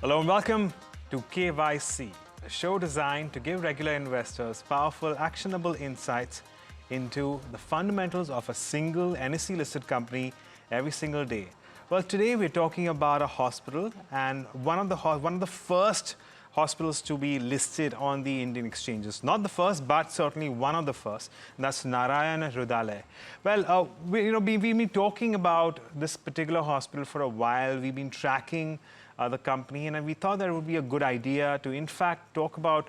Hello and welcome to KYC, a show designed to give regular investors powerful, actionable insights into the fundamentals of a single NSE-listed company every single day. Well, today we're talking about a hospital and one of the first hospitals to be listed on the Indian exchanges. Not the first, but certainly one of the first. And that's Narayana Hrudayalaya. Well, we've been talking about this particular hospital for a while. We've been tracking the company, and we thought that it would be a good idea to, in fact, talk about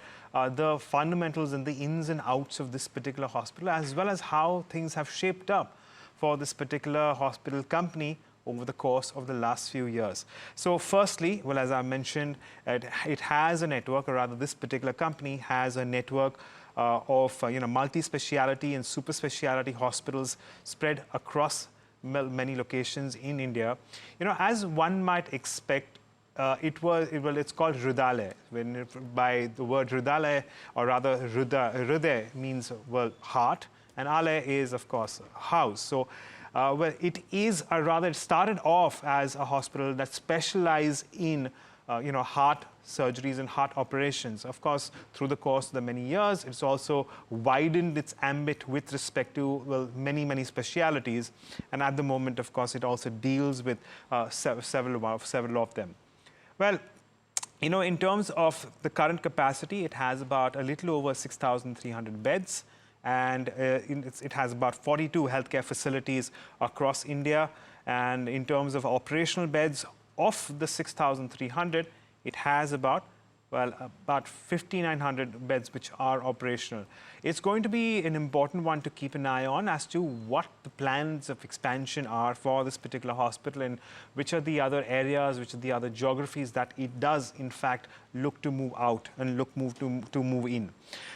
the fundamentals and the ins and outs of this particular hospital, as well as how things have shaped up for this particular hospital company over the course of the last few years. So firstly, well, as I mentioned, it has a network, or rather this particular company has a network of multi-specialty and super specialty hospitals spread across many locations in India. As one might expect, it's called Hrudayalaya. By the word Hrudayalaya, or rather Hruday means, well, heart, and Alaya is, of course, house. So well, it started off as a hospital that specialized in heart surgeries and heart operations. Of course, through the course of the many years, it's also widened its ambit with respect to, well, many specialities. And at the moment, of course, it also deals with several of them. Well, in terms of the current capacity, it has about a little over 6,300 beds. And it has about 42 healthcare facilities across India. And in terms of operational beds, of the 6,300, it has about 5,900 beds which are operational. It's going to be an important one to keep an eye on as to what the plans of expansion are for this particular hospital, and which are the other areas, which are the other geographies that it does, in fact, look to move out and to move in.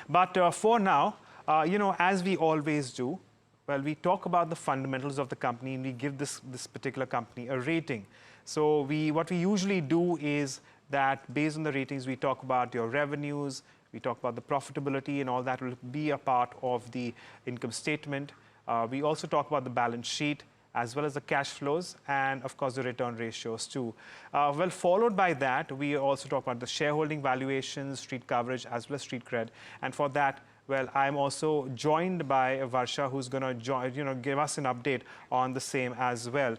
But for now, as we always do, well, we talk about the fundamentals of the company and we give this particular company a rating. So what we usually do is that based on the ratings, we talk about your revenues, we talk about the profitability, and all that will be a part of the income statement. We also talk about the balance sheet, as well as the cash flows, and of course the return ratios too. Well, followed by that, we also talk about the shareholding, valuations, street coverage, as well as street cred. And for that, well, I'm also joined by Varsha, who's going to give us an update on the same as well.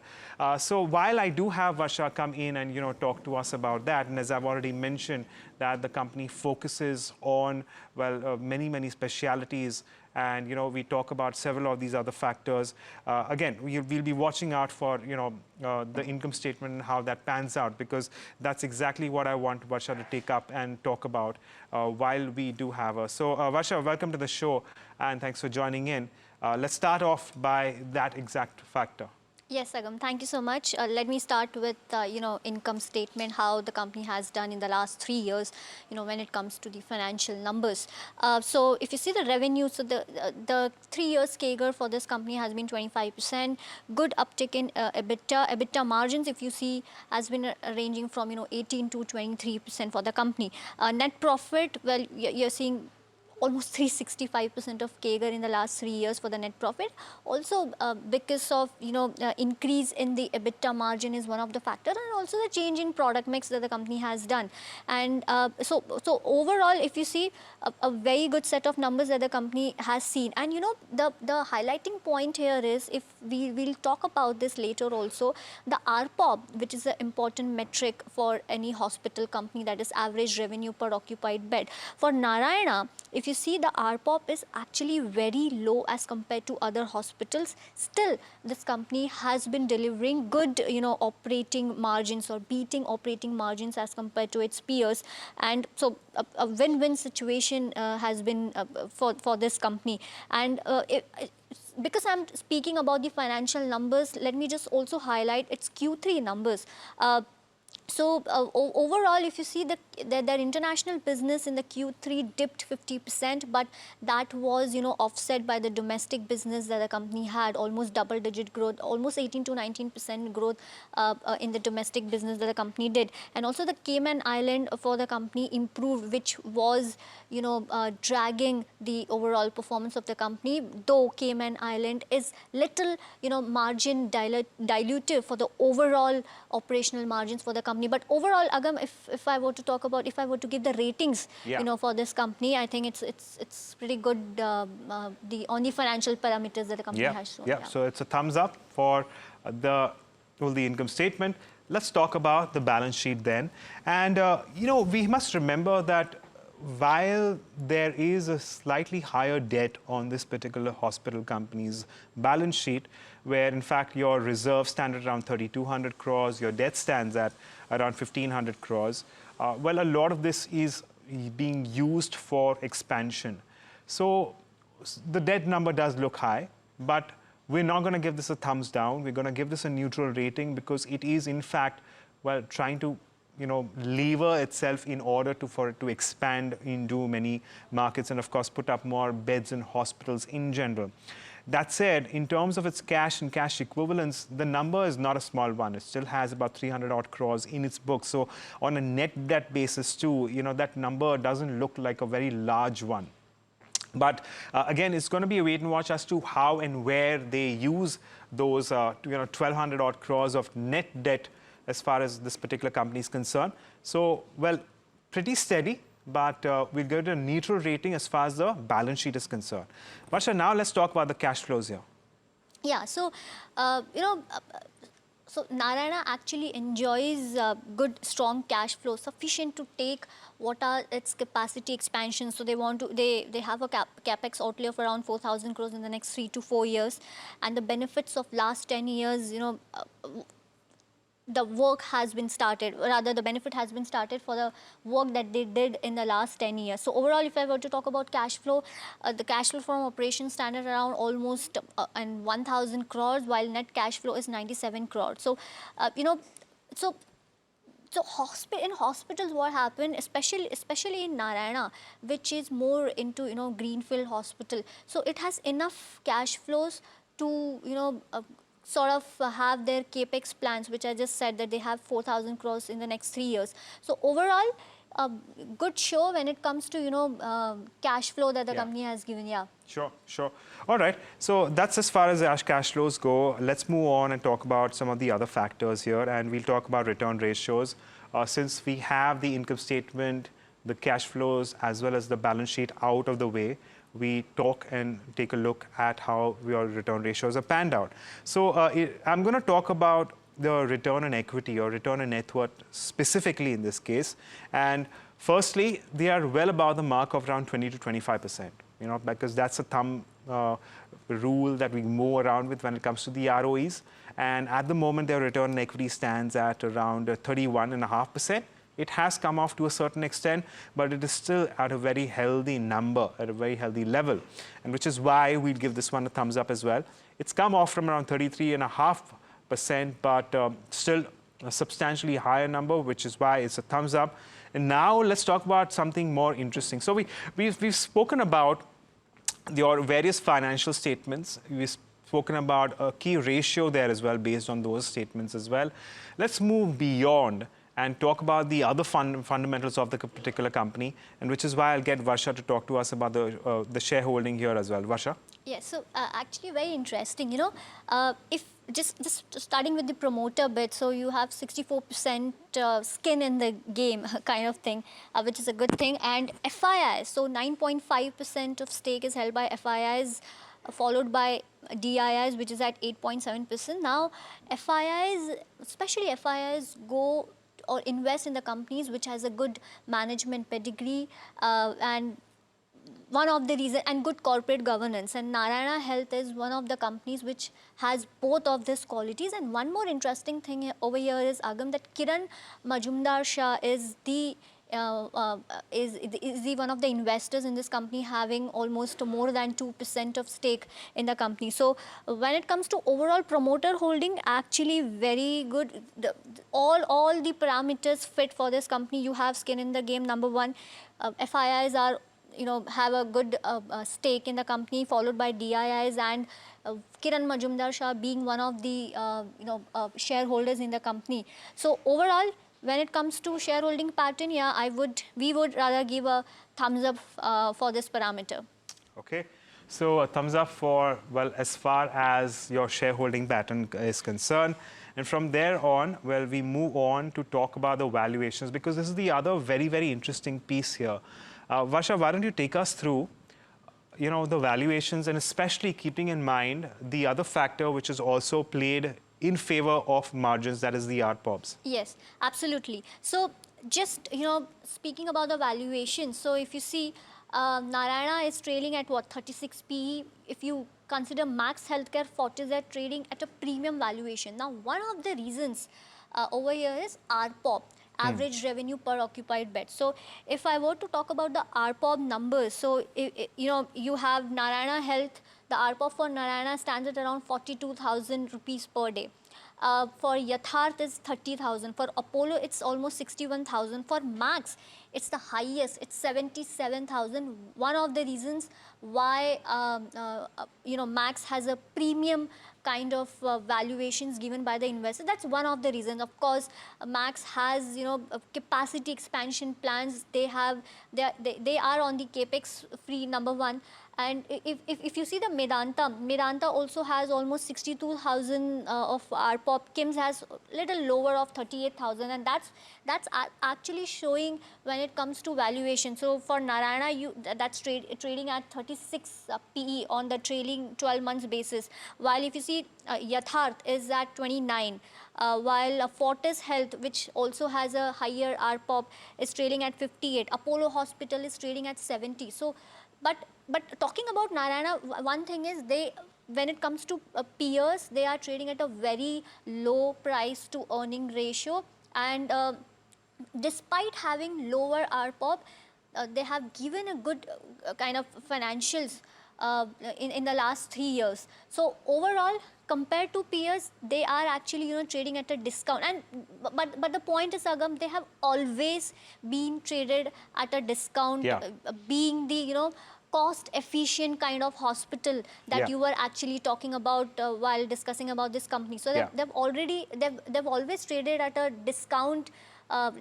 So while I do have Varsha come in and talk to us about that, and as I've already mentioned, that the company focuses on, well, many specialities, and we talk about several of these other factors. Again, we'll be watching out for the income statement and how that pans out, because that's exactly what I want Varsha to take up and talk about while we do have her. So Varsha, welcome to the show, and thanks for joining in. Let's start off by that exact factor. Yes, Agam, thank you so much. Let me start with, income statement, how the company has done in the last 3 years, when it comes to the financial numbers. So if you see the revenue, so the 3 years CAGR for this company has been 25%. Good uptick in EBITDA. EBITDA margins, if you see, has been ranging from, 18 to 23% for the company. Net profit, well, you're seeing almost 365% of CAGR in the last 3 years for the net profit. Also, because of increase in the EBITDA margin is one of the factors, and also the change in product mix that the company has done. And so overall, if you see a very good set of numbers that the company has seen. And the highlighting point here is, if we will talk about this later also, the ARPOB, which is an important metric for any hospital company, that is average revenue per occupied bed. For Narayana, if you see, the ARPOB is actually very low as compared to other hospitals. Still, this company has been delivering good, operating margins, or beating operating margins as compared to its peers. And so a win-win situation has been for this company. And because I'm speaking about the financial numbers, let me just also highlight its Q3 numbers. So overall, if you see that their international business in the Q3 dipped 50%, but that was offset by the domestic business that the company had, almost double-digit growth, almost 18 to 19% growth in the domestic business that the company did. And also the Cayman Island for the company improved, which was dragging the overall performance of the company. Though Cayman Island is little margin dilutive for the overall operational margins for the company. company. But overall, Agam, if I were to talk about, if I were to give the ratings, for this company, I think it's pretty good on the financial parameters that the company has shown. Yeah, so it's a thumbs up for the income statement. Let's talk about the balance sheet then. And, we must remember that while there is a slightly higher debt on this particular hospital company's balance sheet, where in fact your reserves stand at around 3,200 crores, your debt stands at around 1,500 crores, well, a lot of this is being used for expansion. So the debt number does look high, but we're not going to give this a thumbs down. We're going to give this a neutral rating because it is, in fact, well, trying to lever itself in order for it to expand into many markets and, of course, put up more beds in hospitals in general. That said, in terms of its cash and cash equivalents, the number is not a small one. It still has about 300 odd crores in its books. So on a net debt basis too, that number doesn't look like a very large one. But again, it's going to be a wait and watch as to how and where they use those 1,200 odd crores of net debt as far as this particular company is concerned. So, well, pretty steady, but we'll give it a neutral rating as far as the balance sheet is concerned. Varsha, now let's talk about the cash flows here. Yeah, so, so Narayana actually enjoys good, strong cash flow, sufficient to take what are its capacity expansions. So they have a capex outlay of around 4,000 crores in the next 3 to 4 years, and the benefits of last 10 years, the work has been started, rather the benefit has been started for the work that they did in the last 10 years. So overall, if I were to talk about cash flow, the cash flow from operations standard around almost 1,000 crores, while net cash flow is 97 crores. So, so in hospitals, what happened, especially in Narayana, which is more into, greenfield hospital. So it has enough cash flows to, sort of have their capex plans, which I just said that they have 4,000 crores in the next 3 years. So overall, a good show when it comes to, cash flow that the company has given. Yeah. Sure. All right. So that's as far as cash flows go. Let's move on and talk about some of the other factors here, and we'll talk about return ratios. Since we have the income statement, the cash flows, as well as the balance sheet out of the way, we talk and take a look at how your return ratios are panned out. So I'm going to talk about the return on equity or return on net worth specifically in this case. And firstly, they are well above the mark of around 20 to 25%, because that's a thumb rule that we move around with when it comes to the ROEs. And at the moment, their return on equity stands at around 31.5%. It has come off to a certain extent, but it is still at a very healthy number, at a very healthy level, and which is why we'd give this one a thumbs up as well. It's come off from around 33.5%, but still a substantially higher number, which is why it's a thumbs up. And now let's talk about something more interesting. So we've spoken about your various financial statements. We've spoken about a key ratio there as well, based on those statements as well. Let's move beyond and talk about the other fundamentals of the particular company, and which is why I'll get Varsha to talk to us about the shareholding here as well. Varsha? Yes, so actually very interesting. If just starting with the promoter bit, so you have 64% skin in the game kind of thing, which is a good thing. And FIIs, so 9.5% of stake is held by FIIs, followed by DIIs, which is at 8.7%. Now, FIIs, especially FIIs, go or invest in the companies which has a good management pedigree and one of the reasons, and good corporate governance. And Narayana Health is one of the companies which has both of these qualities. And one more interesting thing over here is, Agam, that Kiran Majumdar Shah is one of the investors in this company, having almost more than 2% of stake in the company. So when it comes to overall promoter holding, actually very good. All the parameters fit for this company. You have skin in the game, number one. FIIs are, have a good stake in the company, followed by DIIs, and Kiran Majumdar Shah being one of the shareholders in the company. So overall, when it comes to shareholding pattern, we would rather give a thumbs up for this parameter. Okay. So a thumbs up for, well, as far as your shareholding pattern is concerned. And from there on, well, we move on to talk about the valuations, because this is the other very, very interesting piece here. Varsha, why don't you take us through the valuations, and especially keeping in mind the other factor which is also played in favor of margins, that is the ARPOBs. Yes, absolutely. So just, speaking about the valuation, so if you see, Narayana is trading at what, 36 PE. If you consider Max Healthcare, Fortis are trading at a premium valuation. Now, one of the reasons over here is ARPOB, average revenue per occupied bed. So if I were to talk about the ARPOB numbers, so you have Narayana Health, the ARPOB for Narayana stands at around 42,000 rupees per day. For Yatharth is 30,000. For Apollo, it's almost 61,000. For Max, it's the highest. It's 77,000. One of the reasons why Max has a premium kind of valuations given by the investor. That's one of the reasons. Of course, Max has capacity expansion plans. They are on the capex free, number one. And if you see the Medanta also has almost 62,000 of ARPOB. KIMS has little lower of 38,000, and that's actually showing when it comes to valuation. So for Narayana, that's trading at 36 PE on the trailing 12 months basis. While if you see Yatharth is at 29, while Fortis Health, which also has a higher ARPOB, is trading at 58. Apollo Hospital is trading at 70. So, but talking about Narayana, one thing is when it comes to peers, they are trading at a very low price to earning ratio, and despite having lower ARPOB, they have given a good kind of financials in the last 3 years. So overall, compared to peers, they are actually trading at a discount. And but the point is, Agam, they have always been traded at a discount, being the cost efficient kind of hospital that you were actually talking about while discussing about this company. So they've always traded at a discount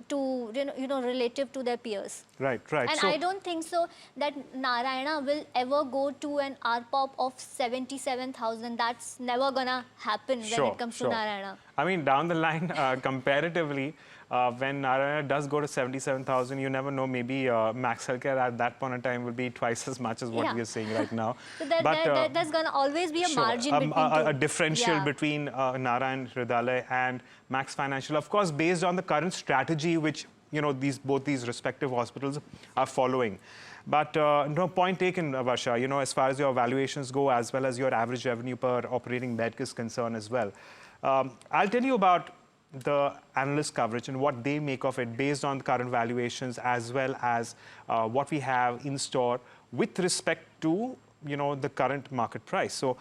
to relative to their peers. Right. And so, I don't think so that Narayana will ever go to an ARPOB of 77,000. That's never gonna happen when it comes to Narayana. I mean, down the line, comparatively, when Narayana does go to 77,000, you never know, maybe Max Healthcare at that point in time will be twice as much as what we are saying right now. So there's going to always be a margin between a differential between Narayana Hrudayalaya and Max Financial, of course, based on the current strategy which both these respective hospitals are following. But no, point taken, Varsha, as far as your valuations go, as well as your average revenue per operating bed is concerned as well. I'll tell you about the analyst coverage and what they make of it based on the current valuations, as well as what we have in store with respect to the current market price. So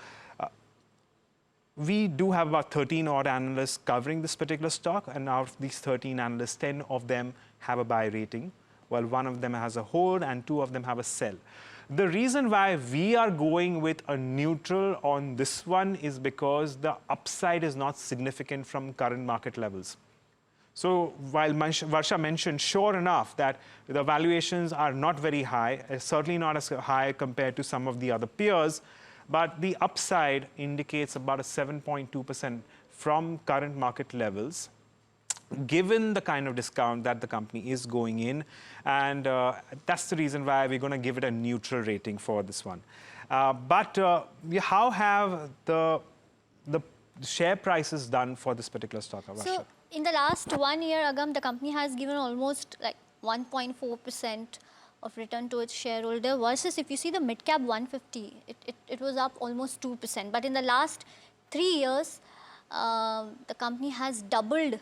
we do have about 13 odd analysts covering this particular stock, and out of these 13 analysts, 10 of them have a buy rating, while one of them has a hold and 2 of them have a sell. The reason why we are going with a neutral on this one is because the upside is not significant from current market levels. So while Varsha mentioned, sure enough, that the valuations are not very high, certainly not as high compared to some of the other peers, but the upside indicates about a 7.2% from current market levels, given the kind of discount that the company is going in. And that's the reason why we're going to give it a neutral rating for this one. But how have the share prices done for this particular stock, Varsha? So in the last 1 year, Agam, the company has given almost like 1.4% of return to its shareholder, versus if you see the mid-cap 150, it was up almost 2%. But in the last 3 years, the company has doubled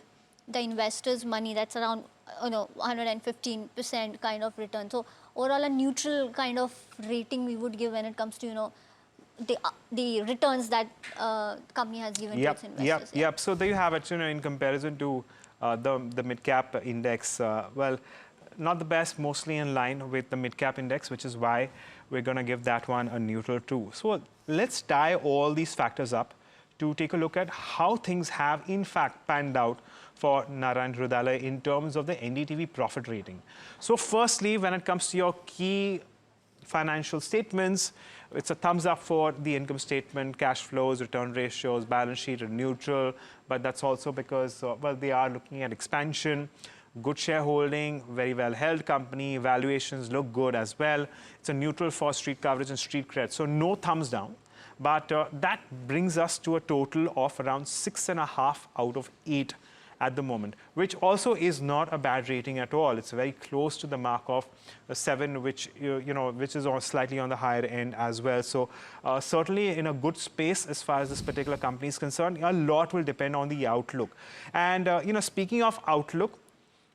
the investors' money. That's around 115% kind of return. So overall, a neutral kind of rating we would give when it comes to the returns that the company has given to its investors. Yep. So there you have it. In comparison to the mid-cap index, well, not the best, mostly in line with the mid-cap index, which is why we're going to give that one a neutral too. So let's tie all these factors up to take a look at how things have in fact panned out for Narayana Hrudayalaya in terms of the NDTV profit rating. So firstly, when it comes to your key financial statements, it's a thumbs up for the income statement, cash flows, return ratios, balance sheet are neutral, but that's also because, well, they are looking at expansion, good shareholding, very well held company, valuations look good as well. It's a neutral for street coverage and street credit, so no thumbs down. But that brings us to a total of around 6.5 out of 8 at the moment, which also is not a bad rating at all. It's very close to the mark of 7, which which is slightly on the higher end as well. So certainly in a good space as far as this particular company is concerned. A lot will depend on the outlook. And speaking of outlook,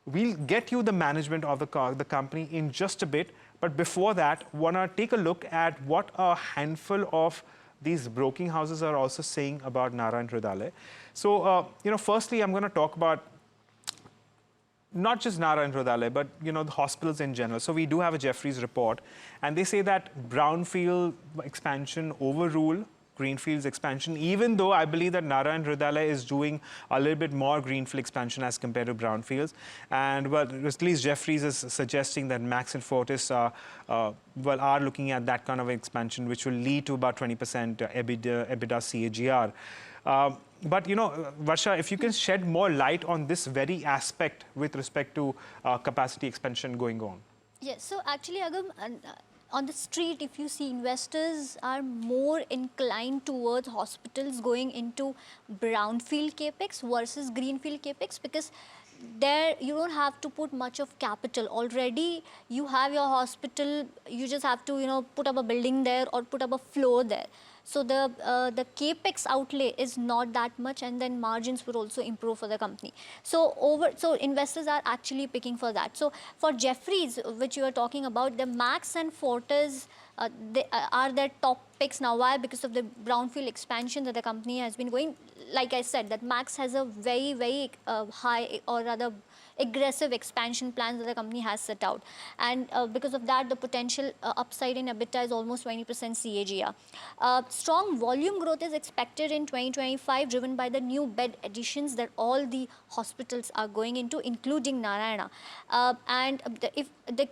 we'll get you the management of the company in just a bit. But before that, want to take a look at what a handful of these broking houses are also saying about Narayana Hrudayalaya. So, firstly, I'm going to talk about not just Narayana Hrudayalaya, but, the hospitals in general. So we do have a Jefferies report, and they say that brownfield expansion overrule greenfields expansion, even though I believe that Narayana Hrudayalaya is doing a little bit more greenfield expansion as compared to brownfields. And, well, at least Jefferies is suggesting that Max and Fortis are looking at that kind of expansion, which will lead to about 20% EBITDA CAGR. But, Varsha, if you can shed more light on this very aspect with respect to capacity expansion going on. Yes, so actually, Agam, on the street, if you see, investors are more inclined towards hospitals going into brownfield capex versus greenfield capex, because there you don't have to put much of capital. Already you have your hospital, you just have to put up a building there or put up a floor there. So the capex outlay is not that much, and then margins will also improve for the company. So investors are actually picking for that. So for Jefferies, which you are talking about, the Max and Fortis they are their top picks now. Why? Because of the brownfield expansion that the company has been going. Like I said, that Max has a very high, or rather aggressive expansion plans that the company has set out, and because of that, the potential upside in EBITDA is almost 20% CAGR. Strong volume growth is expected in 2025, driven by the new bed additions that all the hospitals are going into, including Narayana. If the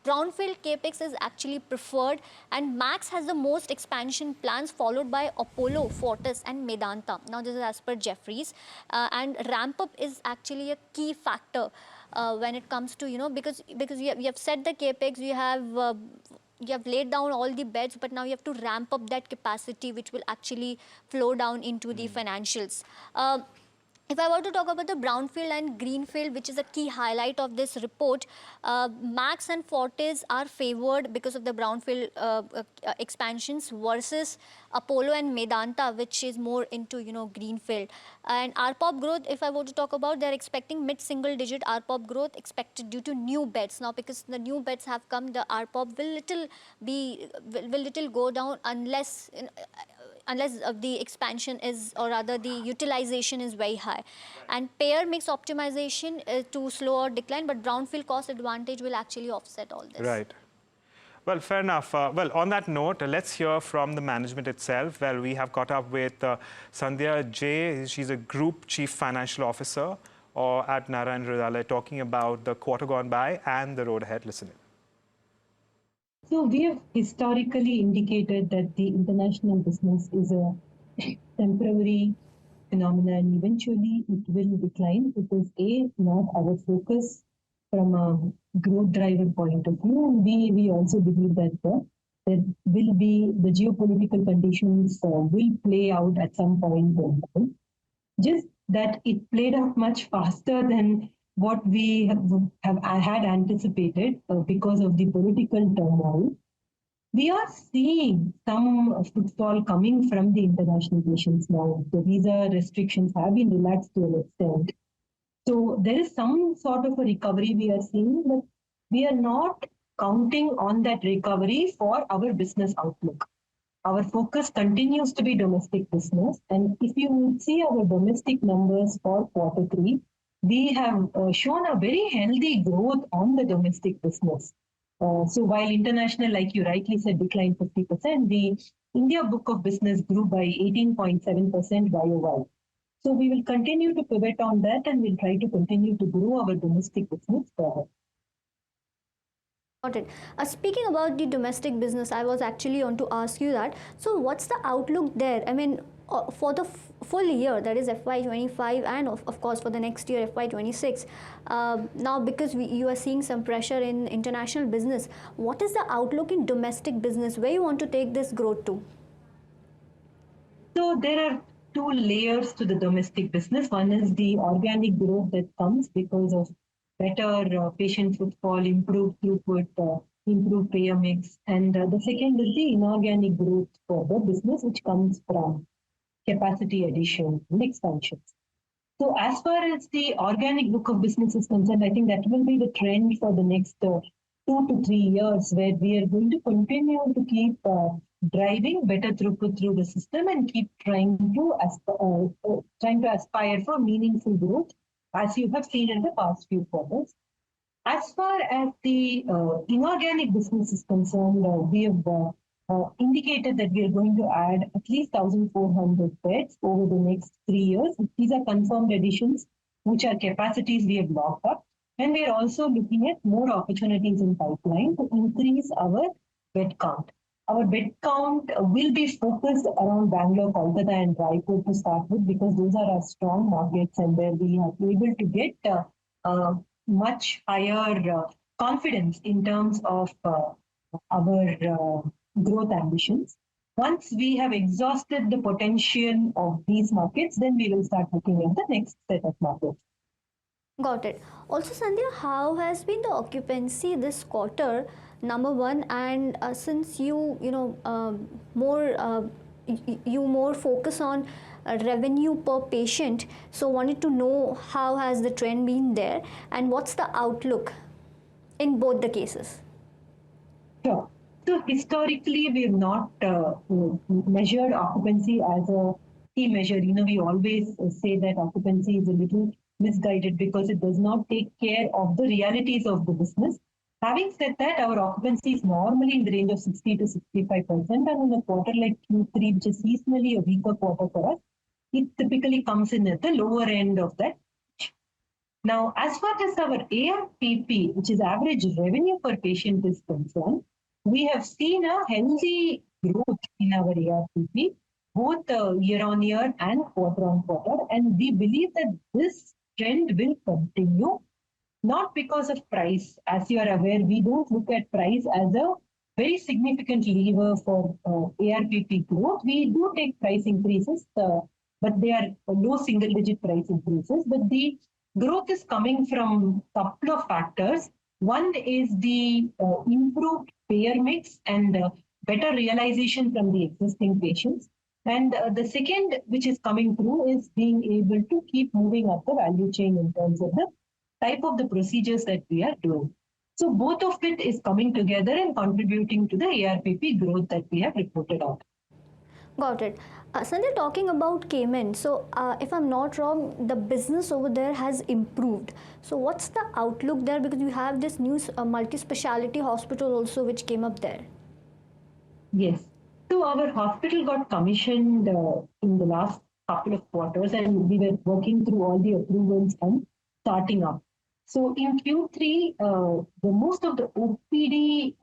brownfield capex is actually preferred, and Max has the most expansion plans, followed by Apollo, Fortis and Medanta. Now this is as per Jefferies, and ramp up is actually a key factor when it comes to because you have set the capex, you have laid down all the beds, but now you have to ramp up that capacity, which will actually flow down into the financials. If I were to talk about the brownfield and greenfield, which is a key highlight of this report, Max and Fortis are favored because of the brownfield expansions versus Apollo and Medanta, which is more into greenfield. And RPOP growth, if I were to talk about, they're expecting mid-single digit RPOP growth expected due to new beds. Now, because the new beds have come, the RPOP will little go down unless the expansion is, or rather the utilization is very high. And payer mix optimization to slow or decline, but brownfield cost advantage will actually offset all this. Right. Well, fair enough. Well, on that note, let's hear from the management itself. Well, we have caught up with Sandhya J. She's a Group Chief Financial Officer at Narayana Hrudayalaya, talking about the quarter gone by and the road ahead. Listen in. So we have historically indicated that the international business is a temporary phenomenon. Eventually, it will decline. It is not our focus from a growth driver point of view, and we also believe that there will be the geopolitical conditions will play out at some point. Just that it played out much faster than what we had anticipated because of the political turmoil. We are seeing some footfall coming from the international patients now. The visa restrictions have been relaxed to an extent. So there is some sort of a recovery we are seeing, but we are not counting on that recovery for our business outlook. Our focus continues to be domestic business. And if you see our domestic numbers for Q3, we have shown a very healthy growth on the domestic business. So while international, like you rightly said, declined 50%, the India book of business grew by 18.7% YOY. So we will continue to pivot on that, and we'll try to continue to grow our domestic business further. Got it. Speaking about the domestic business, I was actually on to ask you that. So, what's the outlook there? I mean, for the full year, that is FY25, and of course for the next year, FY26. Now, because you are seeing some pressure in international business, what is the outlook in domestic business? Where you want to take this growth to? So there are two layers to the domestic business. One is the organic growth that comes because of better patient footfall, improved throughput, improved payer mix. And the second is the inorganic growth for the business, which comes from capacity addition and expansions. So as far as the organic book of business is concerned, I think that will be the trend for the next 2 to 3 years, where we are going to continue to keep driving better throughput through the system and keep trying to aspire for meaningful growth, as you have seen in the past few quarters. As far as the inorganic business is concerned, we have indicated that we are going to add at least 1,400 beds over the next 3 years. These are confirmed additions, which are capacities we have locked up. And we are also looking at more opportunities in pipeline to increase our bed count. Our bed count will be focused around Bangalore, Kolkata, and Raipur to start with, because those are our strong markets and where we are able to get much higher confidence in terms of our growth ambitions. Once we have exhausted the potential of these markets, then we will start looking at the next set of markets. Got it. Also, Sandhya, how has been the occupancy this quarter? Number one, and since you more focus on revenue per patient, so wanted to know how has the trend been there, and what's the outlook in both the cases? Sure. So historically, we have not measured occupancy as a key measure. We always say that occupancy is a little misguided because it does not take care of the realities of the business. Having said that, our occupancy is normally in the range of 60 to 65%, and in a quarter like Q3, which is seasonally a weaker quarter for us, it typically comes in at the lower end of that. Now, as far as our ARPP, which is average revenue per patient, is concerned, we have seen a healthy growth in our ARPP, both year on year and quarter on quarter. And we believe that this trend will continue, not because of price. As you are aware, we don't look at price as a very significant lever for ARPP growth. We do take price increases, but they are low single-digit price increases. But the growth is coming from a couple of factors. One is the improved payer mix and better realization from the existing patients. And the second, which is coming through, is being able to keep moving up the value chain in terms of the type of the procedures that we are doing. So both of it is coming together and contributing to the ARPP growth that we have reported on. Got it. Sandhya, talking about Cayman, so if I'm not wrong, the business over there has improved. So what's the outlook there? Because you have this new multi-specialty hospital also which came up there. Yes. So our hospital got commissioned in the last couple of quarters, and we were working through all the approvals and starting up. So in Q3, the most of the OPD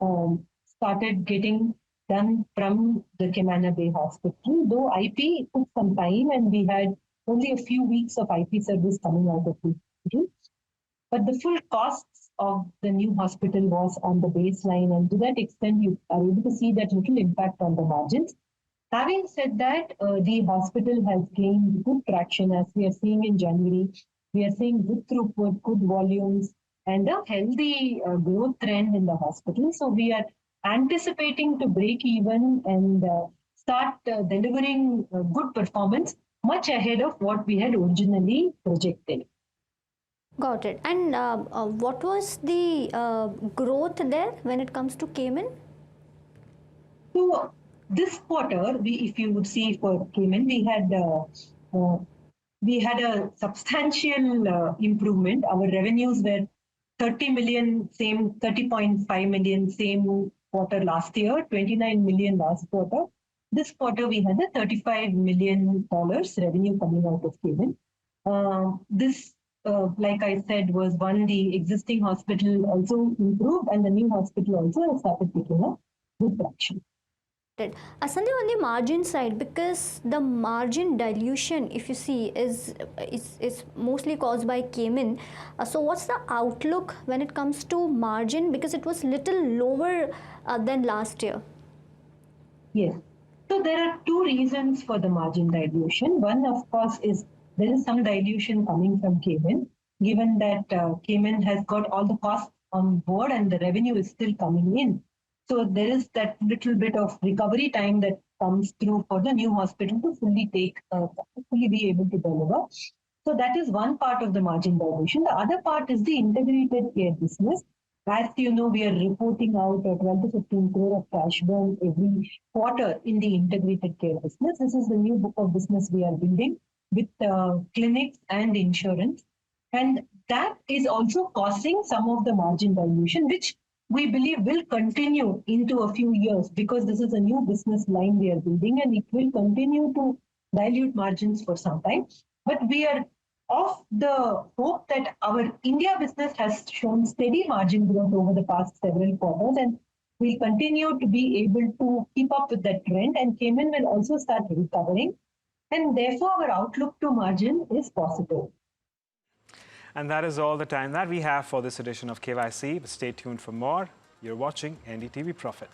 started getting done from the Camana Bay Hospital, though IP took some time and we had only a few weeks of IP service coming out of the hospital. But the full costs of the new hospital was on the baseline, and to that extent, you are able to see that little impact on the margins. Having said that, the hospital has gained good traction, as we are seeing in January. We are seeing good throughput, good volumes, and a healthy growth trend in the hospital. So we are anticipating to break even and start delivering good performance much ahead of what we had originally projected. Got it. And what was the growth there when it comes to Cayman? So this quarter, if you would see for Cayman, we had a substantial improvement. Our revenues were 30 million, 30.5 million, same quarter last year, 29 million last quarter. This quarter, we had a $35 million revenue coming out of Cayman. This like I said, was one, the existing hospital also improved and the new hospital also has started picking up good traction. Sandhya, on the margin side, because the margin dilution, if you see, is mostly caused by Cayman. So what's the outlook when it comes to margin? Because it was little lower than last year. Yes. So there are two reasons for the margin dilution. One, of course, is there is some dilution coming from Cayman, given that Cayman has got all the costs on board and the revenue is still coming in. So there is that little bit of recovery time that comes through for the new hospital to fully be able to deliver. So that is one part of the margin dilution. The other part is the integrated care business. As you know, we are reporting out a 12 to 15 crore of cash burn every quarter in the integrated care business. This is the new book of business we are building with clinics and insurance. And that is also causing some of the margin dilution, which we believe will continue into a few years because this is a new business line we are building and it will continue to dilute margins for some time. But we are of the hope that our India business has shown steady margin growth over the past several quarters and will continue to be able to keep up with that trend, and Cayman will also start recovering, and therefore our outlook to margin is positive. And that is all the time that we have for this edition of KYC. But stay tuned for more. You're watching NDTV Profit.